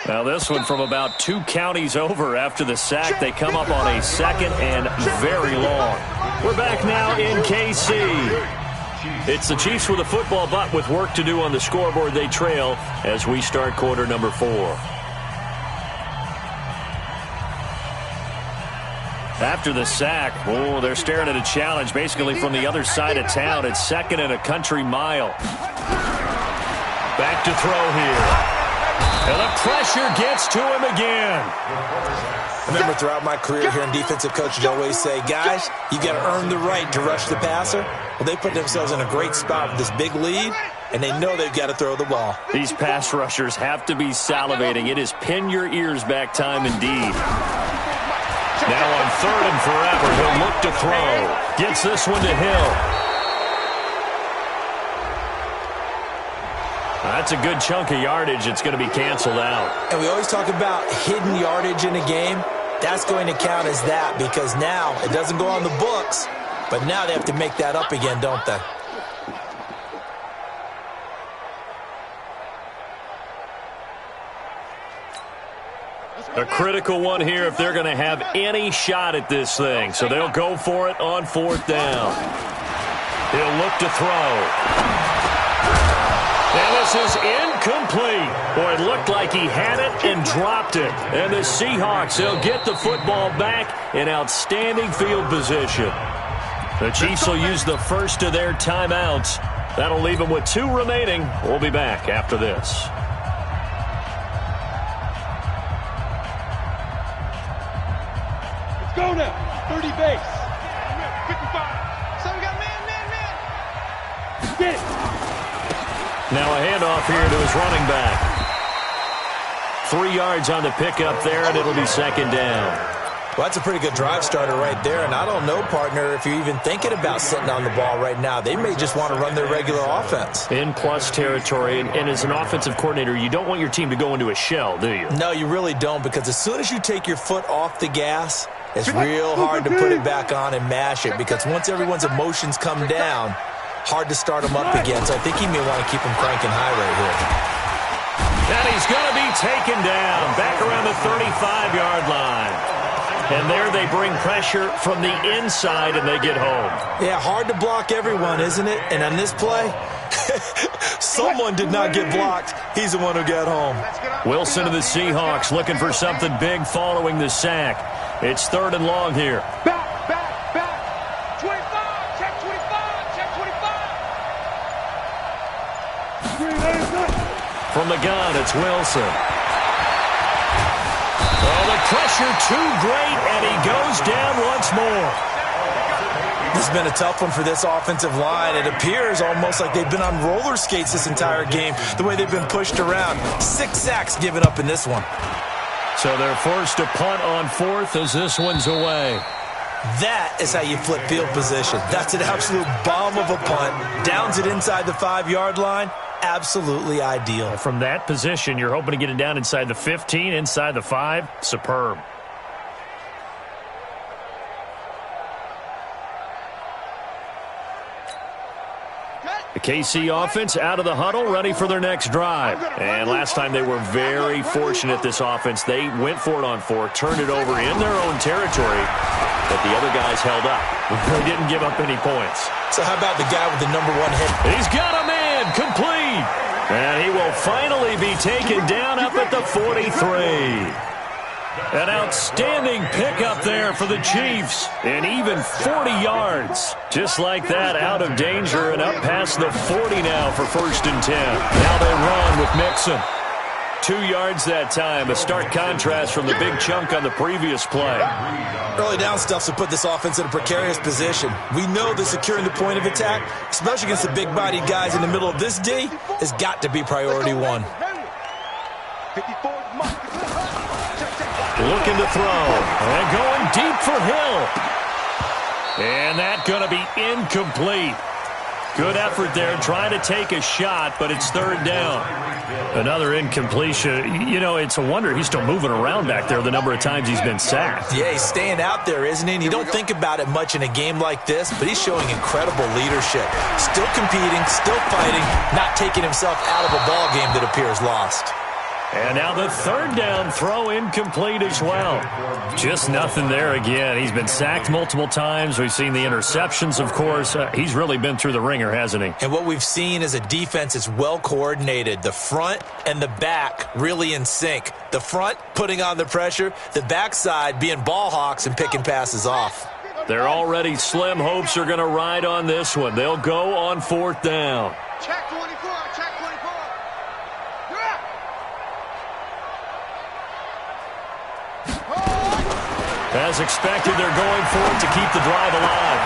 Now this one from about 2 counties over after the sack. They come up on a second and very long. We're back now in KC. It's the Chiefs with a football, but with work to do on the scoreboard, they trail as we start quarter number 4. After the sack, they're staring at a challenge basically from the other side of town. It's second and a country mile. Back to throw here. And the pressure gets to him again. I remember throughout my career here in defensive coaches always say, guys, you got to earn the right to rush the passer. Well, they put themselves in a great spot with this big lead, and they know they've got to throw the ball. These pass rushers have to be salivating. It is pin your ears back time indeed. Now on third and forever, he'll look to throw. Gets this one to Hill. That's a good chunk of yardage. It's going to be canceled out. And we always talk about hidden yardage in a game. That's going to count as that because now it doesn't go on the books, but now they have to make that up again, don't they? A critical one here if they're going to have any shot at this thing. So they'll go for it on fourth down. He'll look to throw. And this is incomplete. Boy, it looked like he had it and dropped it. And the Seahawks, they'll get the football back in outstanding field position. The Chiefs will use the first of their timeouts. That'll leave them with 2 remaining. We'll be back after this. Go now. 30 base. 55. So we got man. Get it. Now a handoff here to his running back. 3 yards on the pickup there, and it'll be second down. Well, that's a pretty good drive starter right there, and I don't know, partner, if you're even thinking about sitting on the ball right now. They may just want to run their regular offense. In plus territory, and as an offensive coordinator, you don't want your team to go into a shell, do you? No, you really don't, because as soon as you take your foot off the gas, it's real hard to put it back on and mash it, because once everyone's emotions come down, hard to start them up again. So I think he may want to keep them cranking high right here. And he's going to be taken down back around the 35-yard line. And there they bring pressure from the inside, and they get home. Yeah, hard to block everyone, isn't it? And on this play, someone did not get blocked. He's the one who got home. Wilson to the Seahawks looking for something big following the sack. It's third and long here. Back. 25. Check 25. From the gun, it's Wilson. Oh, the pressure too great, and he goes down once more. This has been a tough one for this offensive line. It appears almost like they've been on roller skates this entire game, the way they've been pushed around. 6 sacks given up in this one. So they're forced to punt on fourth as this one's away. That is how you flip field position. That's an absolute bomb of a punt. Downs it inside the 5-yard line. Absolutely ideal. From that position, you're hoping to get it down inside the 15, inside the 5. Superb. The KC offense out of the huddle, ready for their next drive. And last time they were very fortunate, this offense. They went for it on 4, turned it over in their own territory, but the other guys held up. They didn't give up any points. So how about the guy with the number 1 hit? He's got a man, complete. And he will finally be taken down up at the 43. An outstanding pickup there for the Chiefs. And even 40 yards. Just like that, out of danger and up past the 40 now for 1st and 10. Now they run with Mixon. 2 yards that time. A stark contrast from the big chunk on the previous play. Early down stuff to put this offense in a precarious position. We know that securing the point of attack, especially against the big-bodied guys in the middle of this D, has got to be priority one. Looking to throw. And going deep for Hill. And that's going to be incomplete. Good effort there, trying to take a shot, but it's third down. Another incompletion. You know, it's a wonder he's still moving around back there the number of times he's been sacked. Yeah, he's staying out there, isn't he? And you don't think about it much in a game like this, but he's showing incredible leadership. Still competing, still fighting, not taking himself out of a ball game that appears lost. And now the third down throw incomplete as well. Just nothing there again. He's been sacked multiple times. We've seen the interceptions, of course. He's really been through the ringer, hasn't he? And what we've seen is a defense that's well coordinated. The front and the back really in sync. The front putting on the pressure. The backside being ball hawks and picking passes off. They're already slim hopes are going to ride on this one. They'll go on fourth down. Check 24, check 24. As expected, they're going for it to keep the drive alive.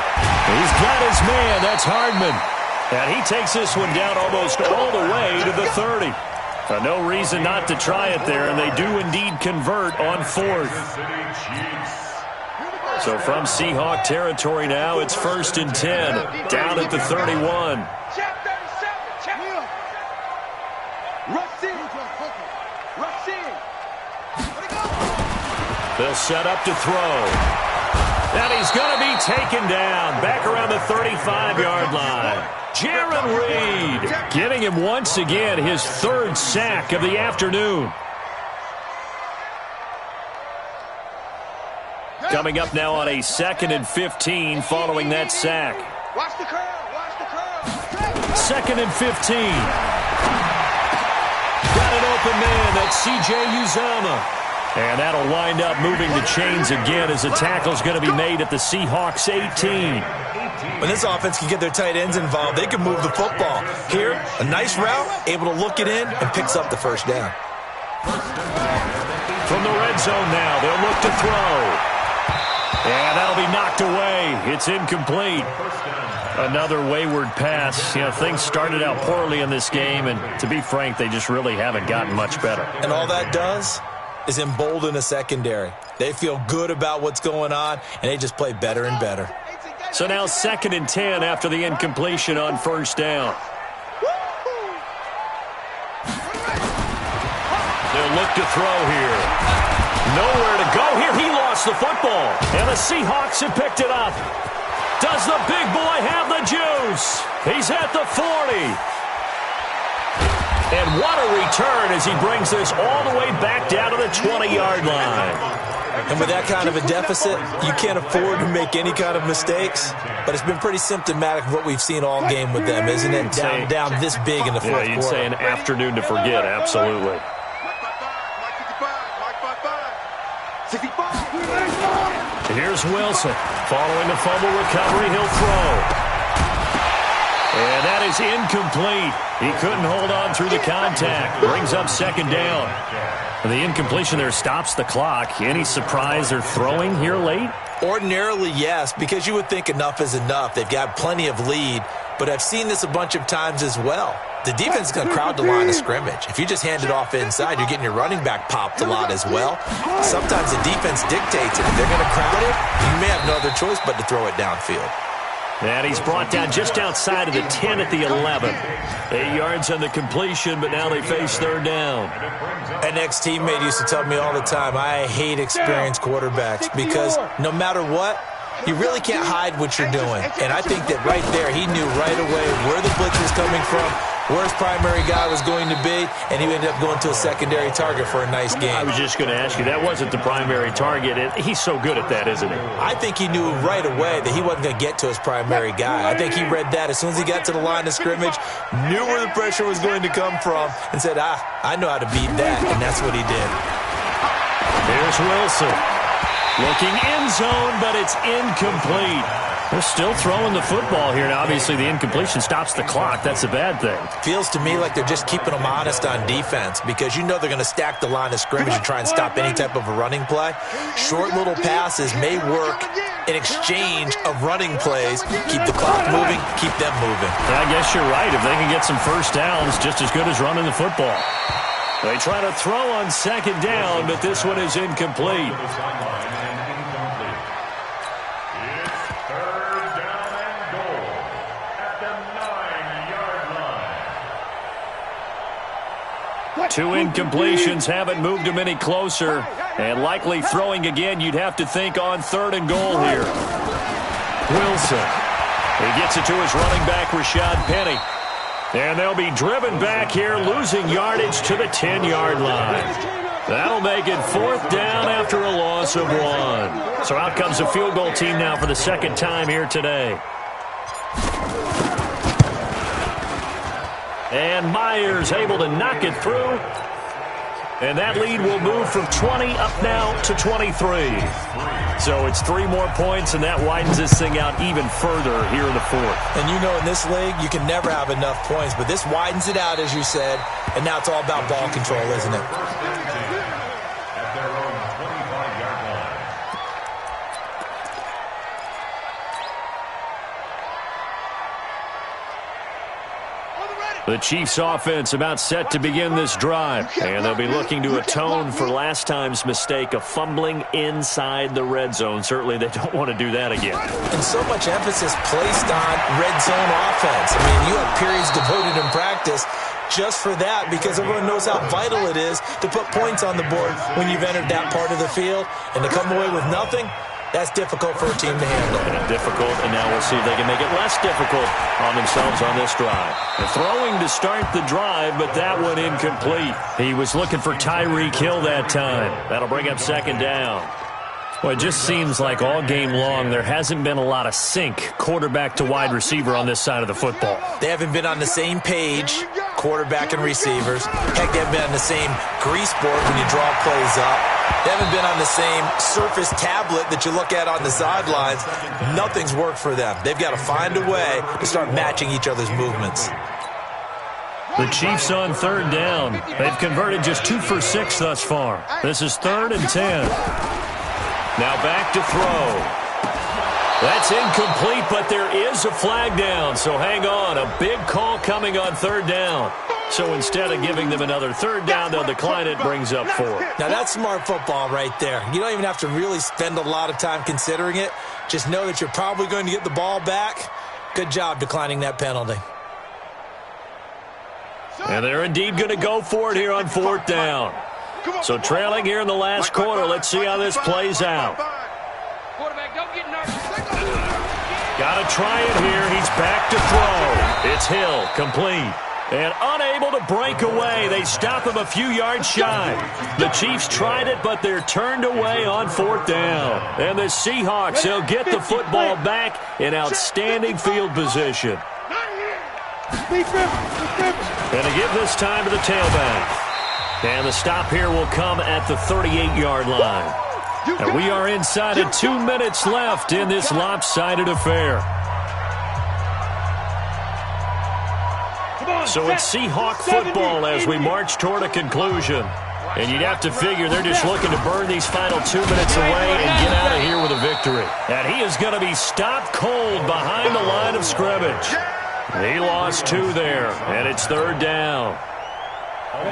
He's got his man. That's Hardman. And he takes this one down almost all the way to the 30. No reason not to try it there, and they do indeed convert on fourth. So from Seahawk territory now, it's 1st and 10, down at the 31. Check 37, check. Rush in. Rush in. They'll set up to throw. And he's going to be taken down back around the 35-yard line. Jaron Reed getting him once again his third sack of the afternoon. Coming up now on a 2nd and 15 following that sack. Watch the curl. Watch the curl. 2nd and 15. Got an open man. That's C.J. Uzomah. And that'll wind up moving the chains again as the tackle's going to be made at the Seahawks 18. When this offense can get their tight ends involved, they can move the football. Here, a nice route, able to look it in, and picks up the first down. From the red zone now, they'll look to throw. And that'll be knocked away. It's incomplete. Another wayward pass. You know, things started out poorly in this game, and to be frank, they just really haven't gotten much better. And all that does is embolden a secondary. They feel good about what's going on, and they just play better and better. So now 2nd and 10 after the incompletion on first down. They'll look to throw here. Nowhere to go here. He lost the football, and the Seahawks have picked it up. Does the big boy have the juice? He's at the 40. And what a return as he brings this all the way back down to the 20-yard line. And with that kind of a deficit, you can't afford to make any kind of mistakes. But it's been pretty symptomatic of what we've seen all game with them, isn't it? Down this big in the fourth quarter. Yeah, you'd say an afternoon to forget, absolutely. Here's Wilson. Following the fumble recovery, he'll throw. And that is incomplete. He couldn't hold on through the contact. Brings up 2nd down. And the incompletion there stops the clock. Any surprise they're throwing here late? Ordinarily, yes, because you would think enough is enough. They've got plenty of lead, but I've seen this a bunch of times as well. The defense is going to crowd the line of scrimmage. If you just hand it off inside, you're getting your running back popped a lot as well. Sometimes the defense dictates it. If they're going to crowd it, you may have no other choice but to throw it downfield. And he's brought down just outside of the 10 at the 11. 8 yards on the completion, but now they face third down. An ex-teammate used to tell me all the time, I hate experienced quarterbacks because no matter what, you really can't hide what you're doing. And I think that right there, he knew right away where the blitz was coming from, where his primary guy was going to be, and he ended up going to a secondary target for a nice game. I was just going to ask you, that wasn't the primary target. He's so good at that, isn't he? I think he knew right away that he wasn't going to get to his primary guy. I think he read that as soon as he got to the line of scrimmage, knew where the pressure was going to come from, and said, I know how to beat that, and that's what he did. There's Wilson. Looking end zone, but it's incomplete. They're still throwing the football here. Now, obviously, the incompletion stops the clock. That's a bad thing. Feels to me like they're just keeping them honest on defense because you know they're going to stack the line of scrimmage and try and stop any type of a running play. Short little passes may work in exchange of running plays. Keep the clock moving, keep them moving. Yeah, I guess you're right. If they can get some first downs, just as good as running the football. They try to throw on second down, but this one is incomplete. Two incompletions haven't moved him any closer. And likely throwing again, you'd have to think on 3rd and goal here. Wilson. He gets it to his running back, Rashad Penny. And they'll be driven back here, losing yardage to the 10-yard line. That'll make it 4th down after a loss of 1. So out comes the field goal team now for the second time here today. And Myers able to knock it through. And that lead will move from 20 up now to 23. So it's 3 more points, and that widens this thing out even further here in the 4th. And you know in this league, you can never have enough points, but this widens it out, as you said, and now it's all about ball control, isn't it? At their own 25-yard line. The Chiefs offense about set to begin this drive, and they'll be looking to atone for last time's mistake of fumbling inside the red zone. Certainly they don't want to do that again. And so much emphasis placed on red zone offense. I mean, you have periods devoted in practice just for that because everyone knows how vital it is to put points on the board when you've entered that part of the field. And to come away with nothing, that's difficult for a team to handle. And difficult, and now we'll see if they can make it less difficult on themselves on this drive. And throwing to start the drive, but that one incomplete. He was looking for Tyreek Hill that time. That'll bring up 2nd down. Well, it just seems like all game long there hasn't been a lot of sync quarterback to wide receiver on this side of the football. They haven't been on the same page, quarterback and receivers. Heck, they haven't been on the same grease board when you draw plays up. They haven't been on the same surface tablet that you look at on the sidelines. Nothing's worked for them. They've got to find a way to start matching each other's movements. The Chiefs on 3rd down. They've converted just 2 for 6 thus far. This is 3rd and 10. Now back to throw. That's incomplete, but there is a flag down. So hang on. A big call coming on 3rd down. So instead of giving them another 3rd down, they'll decline it, brings up 4. Now that's smart football right there. You don't even have to really spend a lot of time considering it. Just know that you're probably going to get the ball back. Good job declining that penalty. And they're indeed going to go for it here on 4th down. So trailing here in the last quarter, let's see how this plays out. Quarterback, don't get nervous. Got to try it here. He's back to throw. It's Hill, complete. And unable to break away. They stop him a few yards shy. The Chiefs tried it, but they're turned away on 4th down. And the Seahawks, they'll get the football back in outstanding field position. And to give this time to the tailback. And the stop here will come at the 38-yard line. And we are inside of 2 minutes left in this lopsided affair. So it's Seahawk football as we march toward a conclusion. And you'd have to figure they're just looking to burn these final 2 minutes away and get out of here with a victory. And he is going to be stopped cold behind the line of scrimmage. He lost 2 there, and it's 3rd down.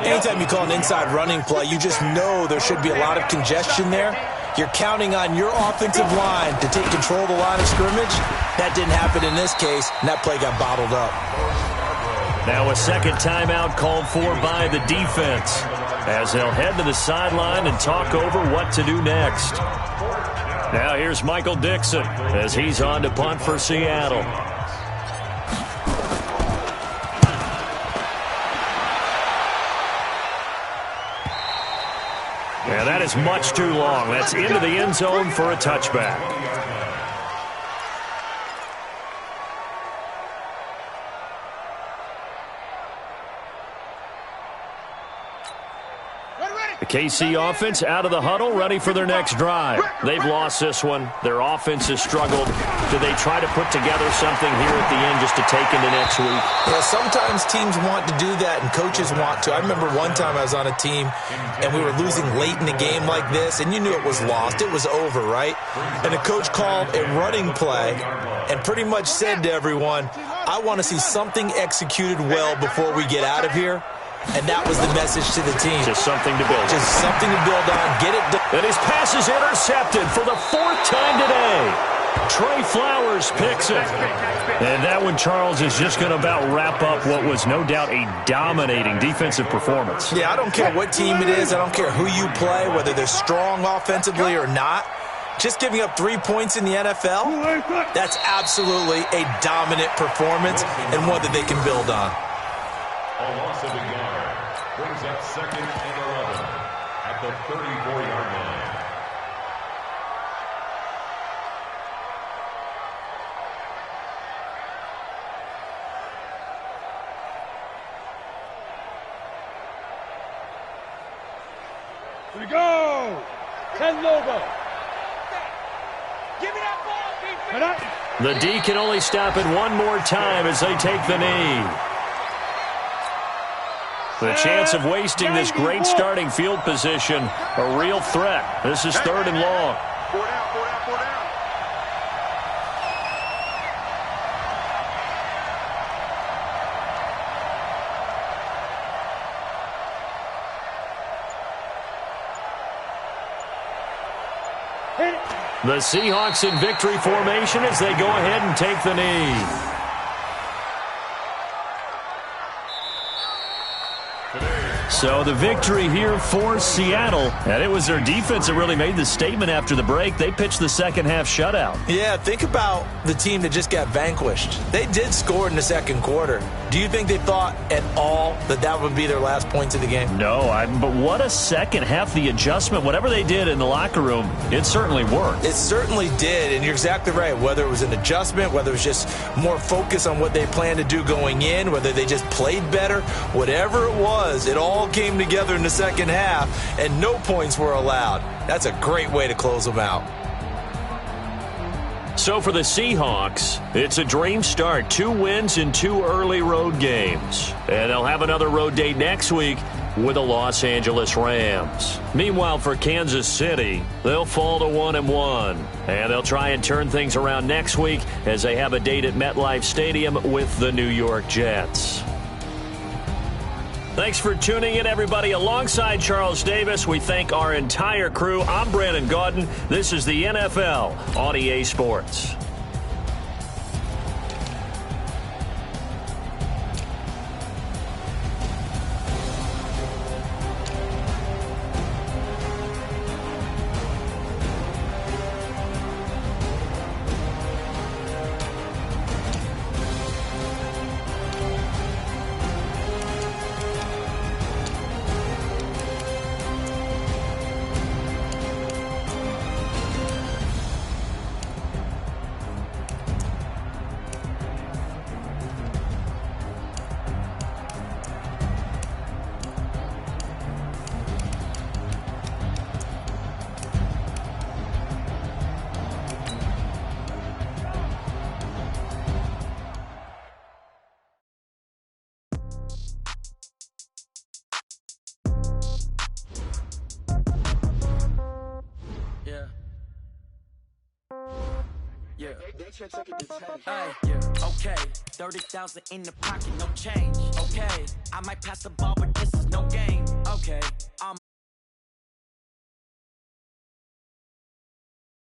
Anytime you call an inside running play, you just know there should be a lot of congestion there. You're counting on your offensive line to take control of the line of scrimmage. That didn't happen in this case, and that play got bottled up. Now a second timeout called for by the defense as they'll head to the sideline and talk over what to do next. Now here's Michael Dixon as he's on to punt for Seattle. And that is much too long. That's into the end zone for a touchback. The KC offense out of the huddle, ready for their next drive. They've lost this one. Their offense has struggled. Do they try to put together something here at the end just to take into next week? Yeah, sometimes teams want to do that and coaches want to. I remember one time I was on a team and we were losing late in the game like this, and you knew it was lost. It was over, right? And the coach called a running play and pretty much said to everyone, I want to see something executed well before we get out of here. And that was the message to the team. Just something to build on. Just something to build on. Get it done. And his pass is intercepted for the 4th time today. Trey Flowers picks it. And that one, Charles, is just going to about wrap up what was no doubt a dominating defensive performance. Yeah, I don't care what team it is. I don't care who you play, whether they're strong offensively or not. Just giving up 3 points in the NFL, that's absolutely a dominant performance and one that they can build on. A loss of a yard brings up 2nd and 11 at the 34-yard line. Here we go! 10 logo. Give me that ball, The D can only stop it one more time as they take the knee. The chance of wasting this great starting field position, a real threat. This is 3rd and long. 4 down, 4 down, 4 down. The Seahawks in victory formation as they go ahead and take the knee. So the victory here for Seattle, and it was their defense that really made the statement after the break. They pitched the second half shutout. Yeah, think about the team that just got vanquished. They did score in the second quarter. Do you think they thought at all that that would be their last points of the game? No, but what a second half. The adjustment, whatever they did in the locker room, it certainly worked. It certainly did, and you're exactly right. Whether it was an adjustment, whether it was just more focus on what they planned to do going in, whether they just played better, whatever it was, it all came together in the second half, and no points were allowed. That's a great way to close them out. So for the Seahawks, it's a dream start. 2 wins in 2 early road games. And they'll have another road date next week with the Los Angeles Rams. Meanwhile, for Kansas City, they'll fall to 1-1. And they'll try and turn things around next week as they have a date at MetLife Stadium with the New York Jets. Thanks for tuning in, everybody. Alongside Charles Davis, we thank our entire crew. I'm Brandon Gaudin. This is the NFL on EA Sports. Okay, 30,000 in the pocket, no change. Okay, I might pass the ball, but this is no game. Okay, I'm